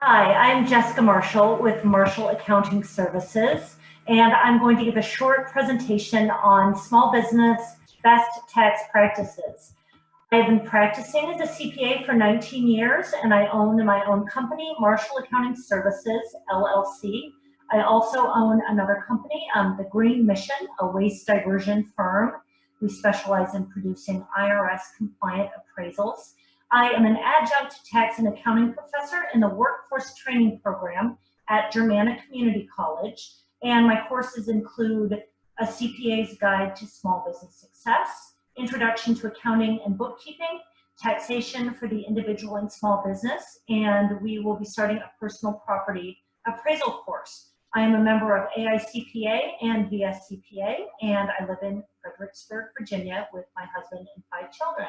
Hi, I'm Jessica Marshall with Marshall Accounting Services, and I'm going to give a short presentation on small business best tax practices. I've been practicing as a CPA for 19 years, and I own my own company, Marshall Accounting Services, LLC. I also own another company, the Green Mission, a waste diversion firm. We specialize in producing IRS-compliant appraisals. I am an adjunct tax and accounting professor in the workforce training program at Germanna Community College, and my courses include a CPA's Guide to Small Business Success, Introduction to Accounting and Bookkeeping, Taxation for the Individual and Small Business, and we will be starting a personal property appraisal course. I am a member of AICPA and VSCPA, and I live in Fredericksburg, Virginia with my husband and 5 children.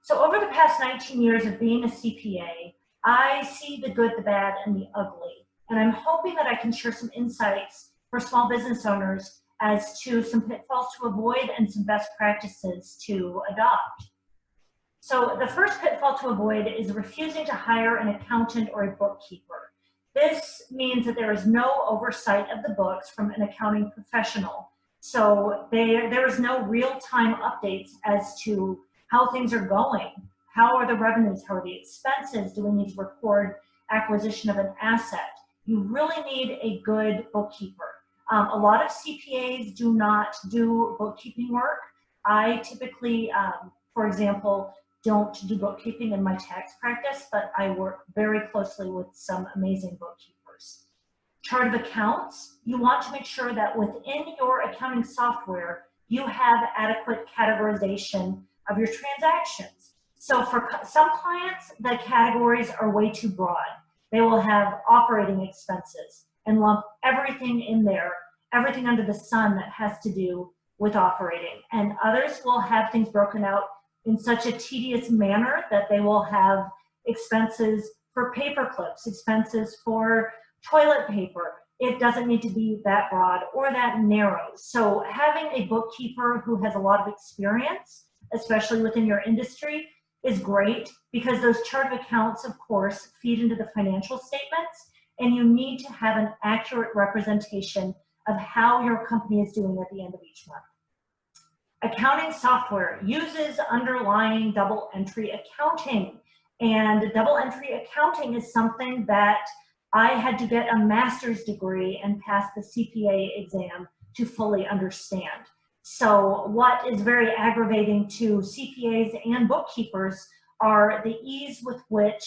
So over the past 19 years of being a CPA, I see the good, the bad, and the ugly. And I'm hoping that I can share some insights for small business owners as to some pitfalls to avoid and some best practices to adopt. So the first pitfall to avoid is refusing to hire an accountant or a bookkeeper. This means that there is no oversight of the books from an accounting professional. So there is no real-time updates as to how things are going. How are the revenues? How are the expenses? Do we need to record acquisition of an asset? You really need a good bookkeeper. A lot of CPAs do not do bookkeeping work. I typically, for example, don't do bookkeeping in my tax practice, but I work very closely with some amazing bookkeepers. Chart of accounts, you want to make sure that within your accounting software, you have adequate categorization of your transactions. So for some clients, the categories are way too broad. They will have operating expenses and lump everything in there, everything under the sun that has to do with operating. And others will have things broken out in such a tedious manner that they will have expenses for paper clips, expenses for toilet paper. It doesn't need to be that broad or that narrow. So having a bookkeeper who has a lot of experience, especially within your industry, is great because those chart of accounts, of course, feed into the financial statements, and you need to have an accurate representation of how your company is doing at the end of each month. Accounting software uses underlying double entry accounting, and double entry accounting is something that I had to get a master's degree and pass the CPA exam to fully understand. So what is very aggravating to CPAs and bookkeepers are the ease with which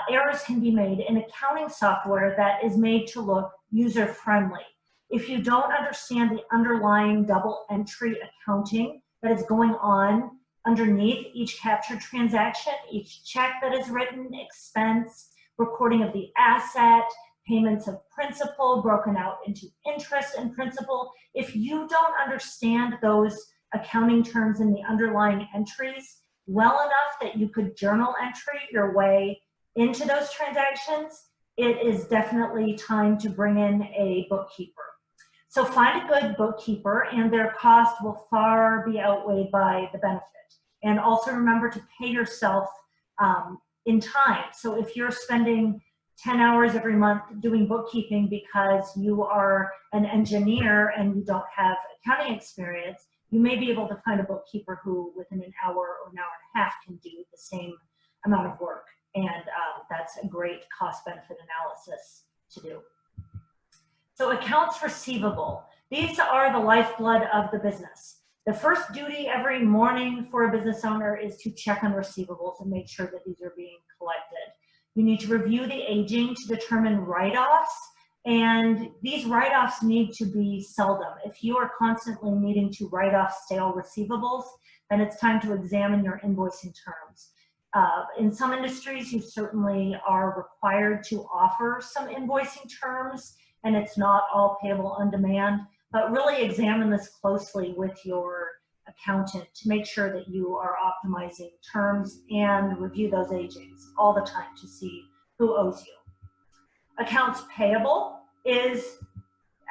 errors can be made in accounting software that is made to look user-friendly. If you don't understand the underlying double entry accounting that is going on underneath each captured transaction, each check that is written, expense, recording of the asset, payments of principal broken out into interest and principal. If you don't understand those accounting terms in the underlying entries well enough that you could journal entry your way into those transactions, it is definitely time to bring in a bookkeeper. So find a good bookkeeper, and their cost will far be outweighed by the benefit. And also remember to pay yourself in time. So if you're spending 10 hours every month doing bookkeeping because you are an engineer and you don't have accounting experience, you may be able to find a bookkeeper who within an hour or an hour and a half can do the same amount of work. And that's a great cost-benefit analysis to do. So accounts receivable. These are the lifeblood of the business. The first duty every morning for a business owner is to check on receivables and make sure that these are being collected. You need to review the aging to determine write-offs, and these write-offs need to be seldom. If you are constantly needing to write off stale receivables, then it's time to examine your invoicing terms. In some industries, you certainly are required to offer some invoicing terms, and it's not all payable on demand, but really examine this closely with your accountant to make sure that you are optimizing terms and review those agings all the time to see who owes you. Accounts payable is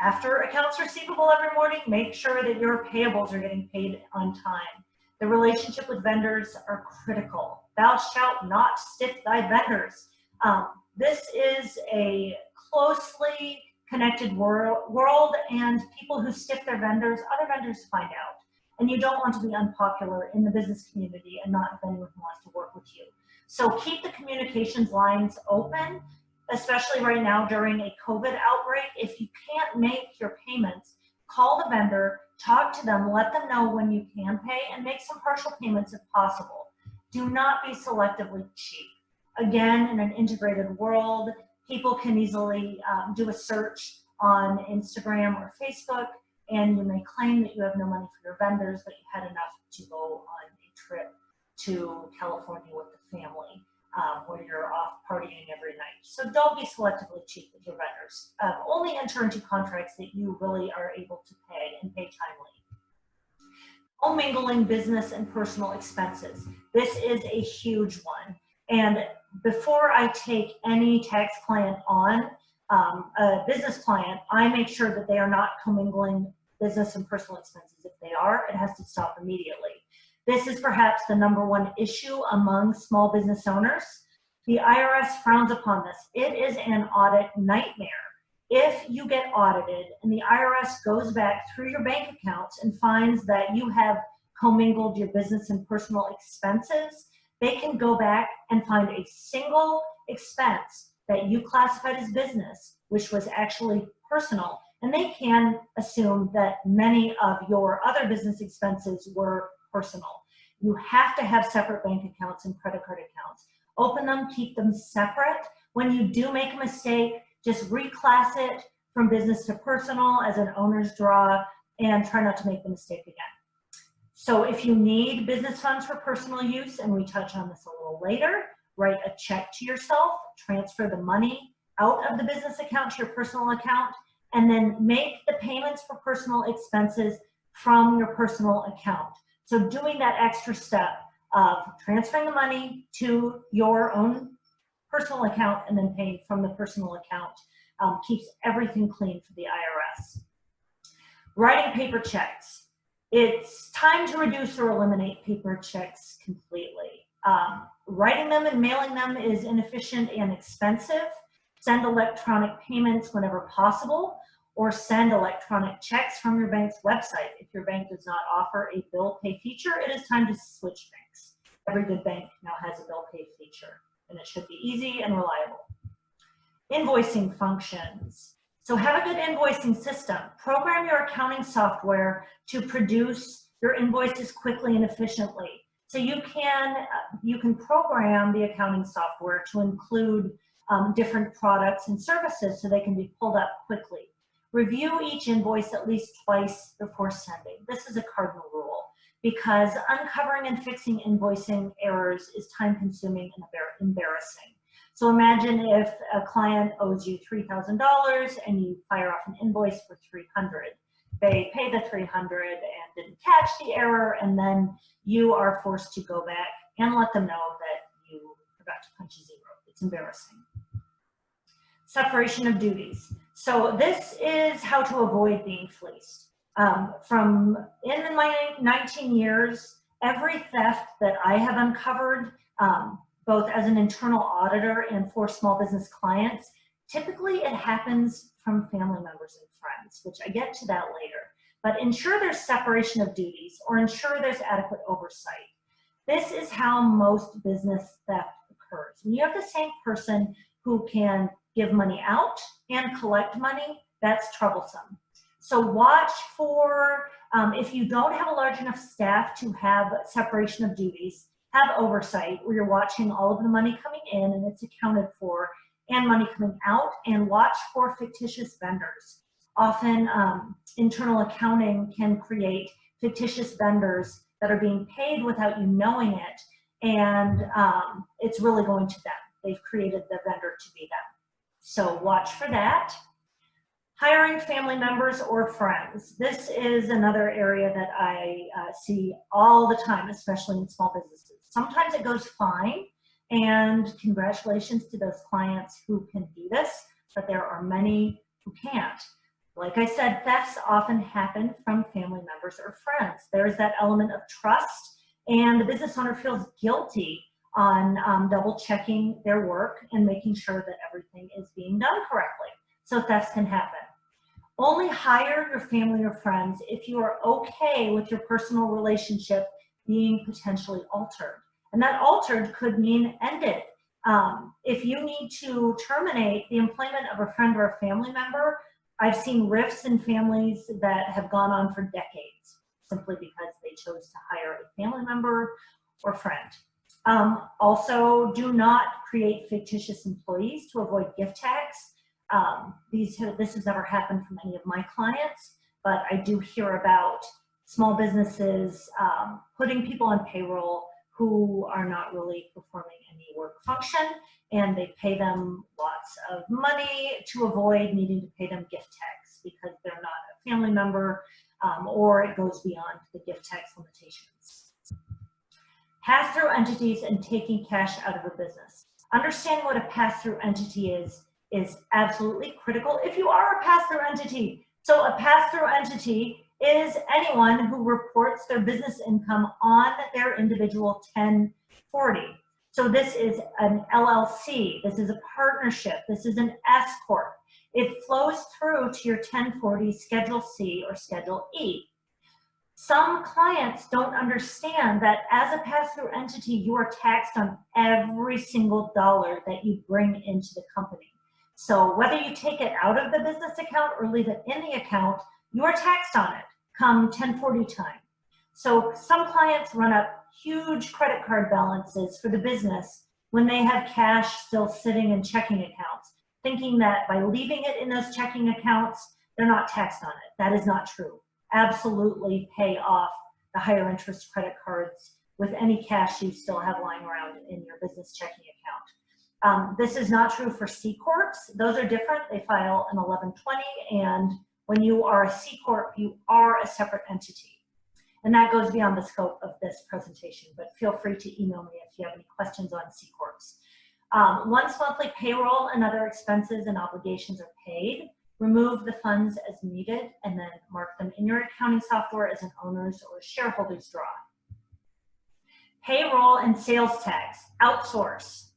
after accounts receivable every morning, make sure that your payables are getting paid on time. The relationship with vendors are critical. Thou shalt not stiff thy vendors. This is a closely connected world, and people who stiff their vendors, other vendors find out. And you don't want to be unpopular in the business community and not have anyone who wants to work with you. So keep the communications lines open, especially right now during a COVID outbreak. If you can't make your payments, call the vendor, talk to them, let them know when you can pay, and make some partial payments if possible. Do not be selectively cheap. Again, in an integrated world, people can easily do a search on Instagram or Facebook, and you may claim that you have no money for your vendors, but you had enough to go on a trip to California with the family, where you're off partying every night. So don't be selectively cheap with your vendors. Only enter into contracts that you really are able to pay and pay timely. Commingling business and personal expenses. This is a huge one. And before I take any tax client on, a business client, I make sure that they are not commingling business and personal expenses. If they are, it has to stop immediately. This is perhaps the #1 issue among small business owners. The IRS frowns upon this. It is an audit nightmare. If you get audited and the IRS goes back through your bank accounts and finds that you have commingled your business and personal expenses, they can go back and find a single expense that you classified as business, which was actually personal, and they can assume that many of your other business expenses were personal. You have to have separate bank accounts and credit card accounts. Open them, keep them separate. When you do make a mistake, just reclass it from business to personal as an owner's draw, and try not to make the mistake again. So if you need business funds for personal use, and we touch on this a little later, write a check to yourself, transfer the money out of the business account to your personal account, and then make the payments for personal expenses from your personal account. So doing that extra step of transferring the money to your own personal account and then paying from the personal account keeps everything clean for the IRS. Writing paper checks. It's time to reduce or eliminate paper checks completely. Writing them and mailing them is inefficient and expensive. Send electronic payments whenever possible, or send electronic checks from your bank's website. If your bank does not offer a bill pay feature, it is time to switch banks. Every good bank now has a bill pay feature, and it should be easy and reliable. Invoicing functions. So have a good invoicing system. Program your accounting software to produce your invoices quickly and efficiently. So you can program the accounting software to include different products and services so they can be pulled up quickly. Review each invoice at least twice before sending. This is a cardinal rule because uncovering and fixing invoicing errors is time consuming and embarrassing. So imagine if a client owes you $3,000 and you fire off an invoice for $300. They pay the $300 and didn't catch the error, and then you are forced to go back and let them know that you forgot to punch a 0. It's embarrassing. Separation of duties. So this is how to avoid being fleeced. In my 19 years, every theft that I have uncovered, both as an internal auditor and for small business clients, typically it happens from family members and friends, which I get to that later. But ensure there's separation of duties or ensure there's adequate oversight. This is how most business theft occurs. When you have the same person who can give money out and collect money, that's troublesome. So watch for, if you don't have a large enough staff to have separation of duties, have oversight where you're watching all of the money coming in and it's accounted for, and money coming out, and watch for fictitious vendors. Often internal accounting can create fictitious vendors that are being paid without you knowing it, and it's really going to them. They've created the vendor to be them. So watch for that. Hiring family members or friends. This is another area that I see all the time, especially in small businesses. Sometimes it goes fine, and congratulations to those clients who can do this, but there are many who can't. Like I said, thefts often happen from family members or friends. There's that element of trust, and the business owner feels guilty on double checking their work and making sure that everything is being done correctly, so thefts can happen. Only hire your family or friends if you are okay with your personal relationship being potentially altered. And that altered could mean ended. If you need to terminate the employment of a friend or a family member, I've seen rifts in families that have gone on for decades simply because they chose to hire a family member or friend. Also, do not create fictitious employees to avoid gift tax. This has never happened from any of my clients, but I do hear about small businesses putting people on payroll who are not really performing any work function, and they pay them lots of money to avoid needing to pay them gift tax because they're not a family member, or it goes beyond the gift tax limitations. Pass-through entities and taking cash out of a business. Understanding what a pass-through entity is absolutely critical if you are a pass-through entity. So a pass-through entity is anyone who reports their business income on their individual 1040. So this is an LLC, this is a partnership, this is an S Corp. It flows through to your 1040 Schedule C or Schedule E. Some clients don't understand that as a pass-through entity, you are taxed on every single dollar that you bring into the company. So whether you take it out of the business account or leave it in the account, you are taxed on it come 1040 time. So some clients run up huge credit card balances for the business when they have cash still sitting in checking accounts, thinking that by leaving it in those checking accounts, they're not taxed on it. That is not true. Absolutely pay off the higher interest credit cards with any cash you still have lying around in your business checking account. This is not true for C Corps. Those are different. They file an 1120, and when you are a C Corp, you are a separate entity. And that goes beyond the scope of this presentation, but feel free to email me if you have any questions on C Corps. Once monthly payroll and other expenses and obligations are paid, remove the funds as needed and then mark them in your accounting software as an owner's or shareholder's draw. Payroll and sales tax, outsource.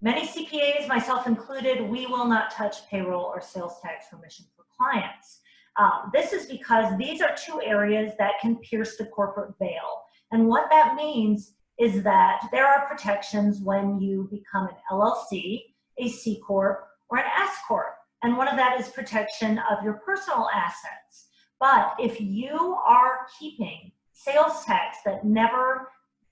Many CPAs, myself included, we will not touch payroll or sales tax remission for clients. This is because these are two areas that can pierce the corporate veil. And what that means is that there are protections when you become an LLC, a C Corp, or an S Corp. And one of that is protection of your personal assets. But if you are keeping sales tax that never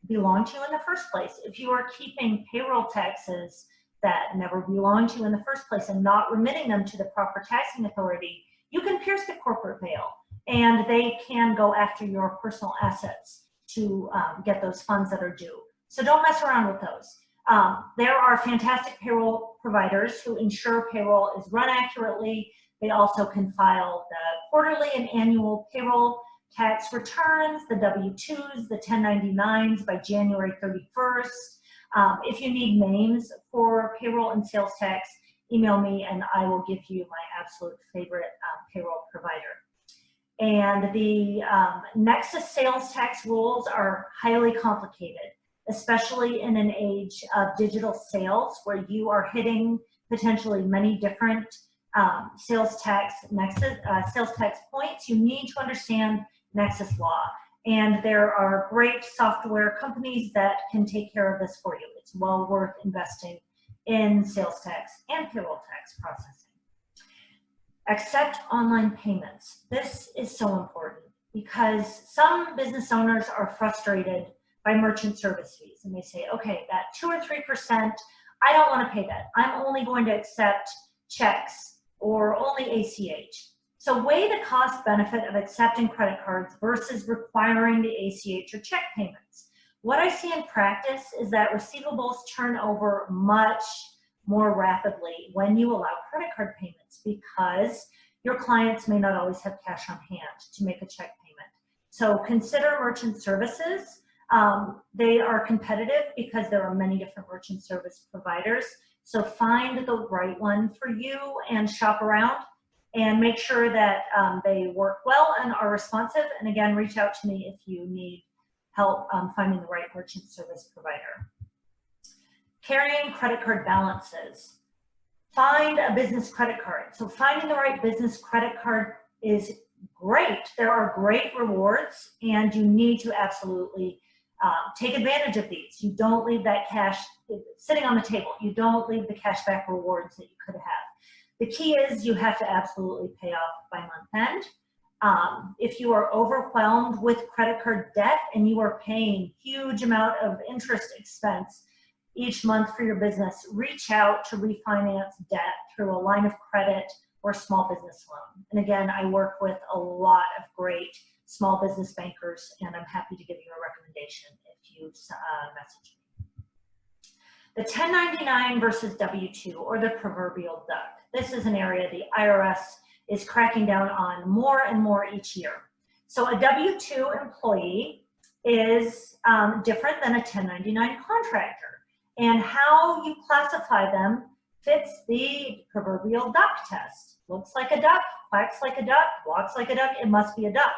belong to you in the first place, if you are keeping payroll taxes that never belong to you in the first place and not remitting them to the proper taxing authority, you can pierce the corporate veil and they can go after your personal assets to get those funds that are due. So don't mess around with those. There are fantastic payroll providers who ensure payroll is run accurately. They also can file the quarterly and annual payroll tax returns, the W-2s, the 1099s by January 31st. If you need names for payroll and sales tax, email me and I will give you my absolute favorite payroll provider. And the Nexus sales tax rules are highly complicated, especially in an age of digital sales where you are hitting potentially many different sales tax points. You need to understand Nexus law. And there are great software companies that can take care of this for you. It's well worth investing in sales tax and payroll tax processing. Accept online payments. This is so important because some business owners are frustrated by merchant service fees and they say, okay, that 2 or 3%, I don't want to pay that. I'm only going to accept checks or only ACH. So weigh the cost benefit of accepting credit cards versus requiring the ACH or check payments. What I see in practice is that receivables turn over much more rapidly when you allow credit card payments because your clients may not always have cash on hand to make a check payment. So consider merchant services. They are competitive because there are many different merchant service providers. So find the right one for you and shop around and make sure that they work well and are responsive. And again, reach out to me if you need help finding the right merchant service provider. Carrying credit card balances. Find a business credit card. So finding the right business credit card is great. There are great rewards, and you need to absolutely take advantage of these. You don't leave that cash sitting on the table. You don't leave the cashback rewards that you could have. The key is you have to absolutely pay off by month end. If you are overwhelmed with credit card debt and you are paying huge amount of interest expense each month for your business, reach out to refinance debt through a line of credit or small business loan. And again, I work with a lot of great small business bankers, and I'm happy to give you a recommendation if you message me. The 1099 versus W-2, or the proverbial duck. This is an area the IRS is cracking down on more and more each year. So a W-2 employee is different than a 1099 contractor. And how you classify them fits the proverbial duck test. Looks like a duck, quacks like a duck, walks like a duck, it must be a duck.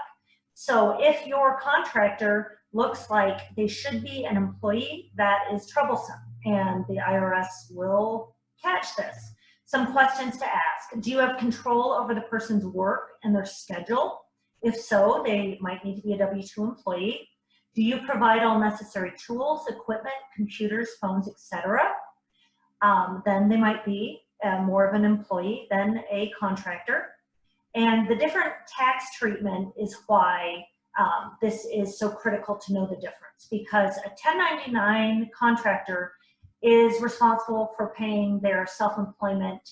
So if your contractor looks like they should be an employee, that is troublesome, and the IRS will catch this. Some questions to ask. Do you have control over the person's work and their schedule? If so, they might need to be a W-2 employee. Do you provide all necessary tools, equipment, computers, phones, etc.? Then they might be more of an employee than a contractor. And the different tax treatment is why this is so critical to know the difference, because a 1099 contractor is responsible for paying their self-employment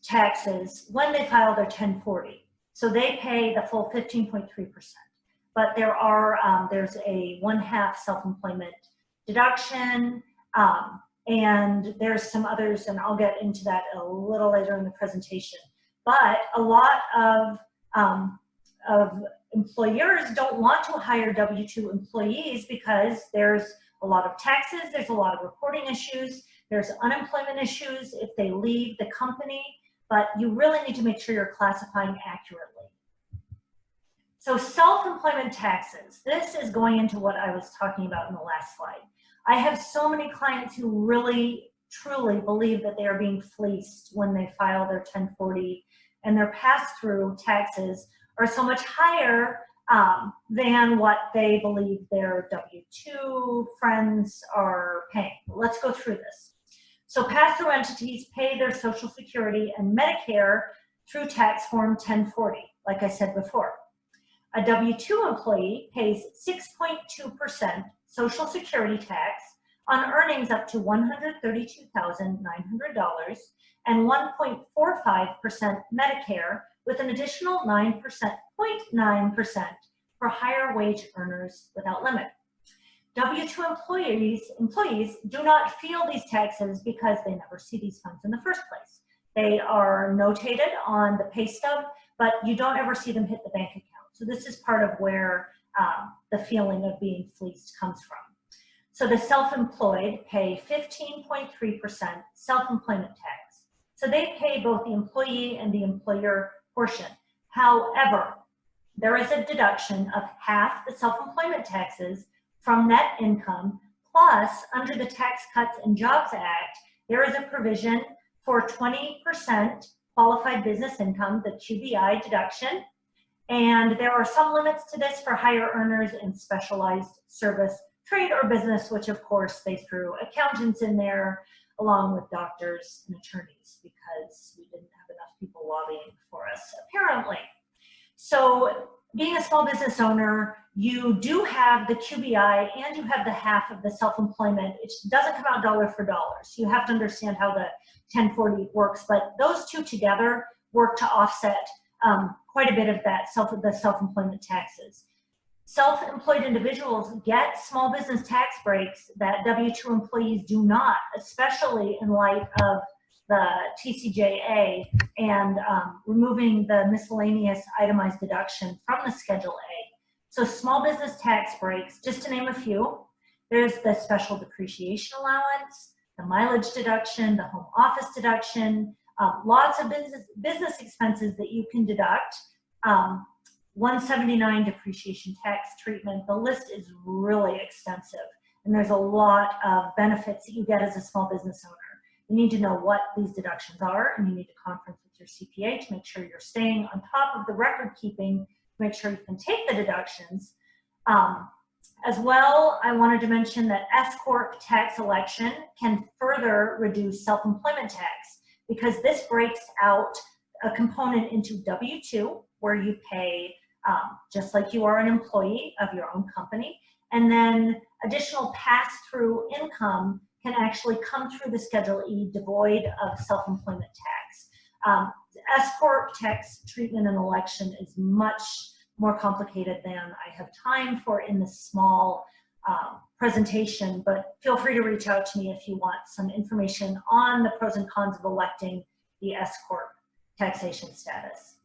taxes when they file their 1040. So they pay the full 15.3%. But there are, there's a 1/2 self-employment deduction, and there's some others, and I'll get into that a little later in the presentation. But a lot of employers don't want to hire W-2 employees because there's a lot of taxes, there's a lot of reporting issues, there's unemployment issues if they leave the company, but you really need to make sure you're classifying accurately. So self-employment taxes, this is going into what I was talking about in the last slide. I have so many clients who really, truly believe that they are being fleeced when they file their 1040, and their pass-through taxes are so much higher than what they believe their W-2 friends are paying. Let's go through this. So pass-through entities pay their Social Security and Medicare through tax form 1040, like I said before. A W-2 employee pays 6.2% Social Security tax on earnings up to $132,900 and 1.45% Medicare, with an additional 0.9% for higher wage earners without limit. W-2 employees do not feel these taxes because they never see these funds in the first place. They are notated on the pay stub, but you don't ever see them hit the bank account. So this is part of where the feeling of being fleeced comes from. So the self-employed pay 15.3% self-employment tax. So they pay both the employee and the employer portion. However, there is a deduction of half the self-employment taxes from net income, plus under the Tax Cuts and Jobs Act, there is a provision for 20% qualified business income, the QBI deduction, and there are some limits to this for higher earners in specialized service, trade, or business, which of course they threw accountants in there along with doctors and attorneys because we didn't have enough people lobbying for us, apparently. So being a small business owner, you do have the QBI and you have the half of the self-employment. It doesn't come out dollar for dollar. So you have to understand how the 1040 works, but those two together work to offset quite a bit of that the self-employment taxes. Self-employed individuals get small business tax breaks that W-2 employees do not, especially in light of the TCJA and removing the miscellaneous itemized deduction from the Schedule A. So small business tax breaks, just to name a few, there's the special depreciation allowance, the mileage deduction, the home office deduction, lots of business expenses that you can deduct. 179 depreciation tax treatment. The list is really extensive. And there's a lot of benefits that you get as a small business owner. You need to know what these deductions are, and you need to conference with your CPA to make sure you're staying on top of the record keeping, to make sure you can take the deductions. As well, I wanted to mention that S-Corp tax election can further reduce self-employment tax, because this breaks out a component into W-2, where you pay just like you are an employee of your own company, and then additional pass-through income can actually come through the Schedule E devoid of self-employment tax. S-Corp tax treatment and election is much more complicated than I have time for in this small presentation, but feel free to reach out to me if you want some information on the pros and cons of electing the S-Corp taxation status.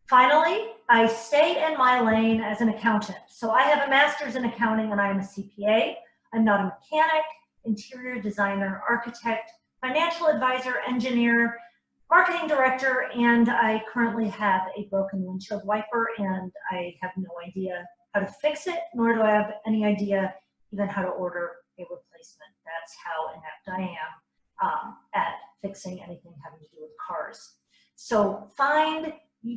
Finally, I stay in my lane as an accountant. So I have a master's in accounting and I am a CPA. I'm not a mechanic, interior designer, architect, financial advisor, engineer, marketing director, and I currently have a broken windshield wiper and I have no idea how to fix it, nor do I have any idea even how to order a replacement. That's how inept I am at fixing anything having to do with cars. So find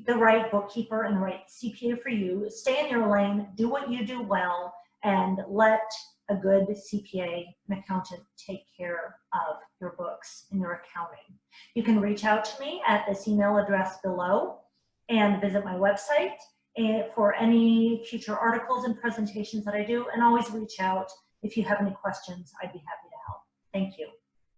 the right bookkeeper and the right CPA for you, stay in your lane, do what you do well, and let a good CPA and accountant take care of your books and your accounting. You can reach out to me at this email address below and visit my website for any future articles and presentations that I do, and always reach out if you have any questions. I'd be happy to help. Thank you.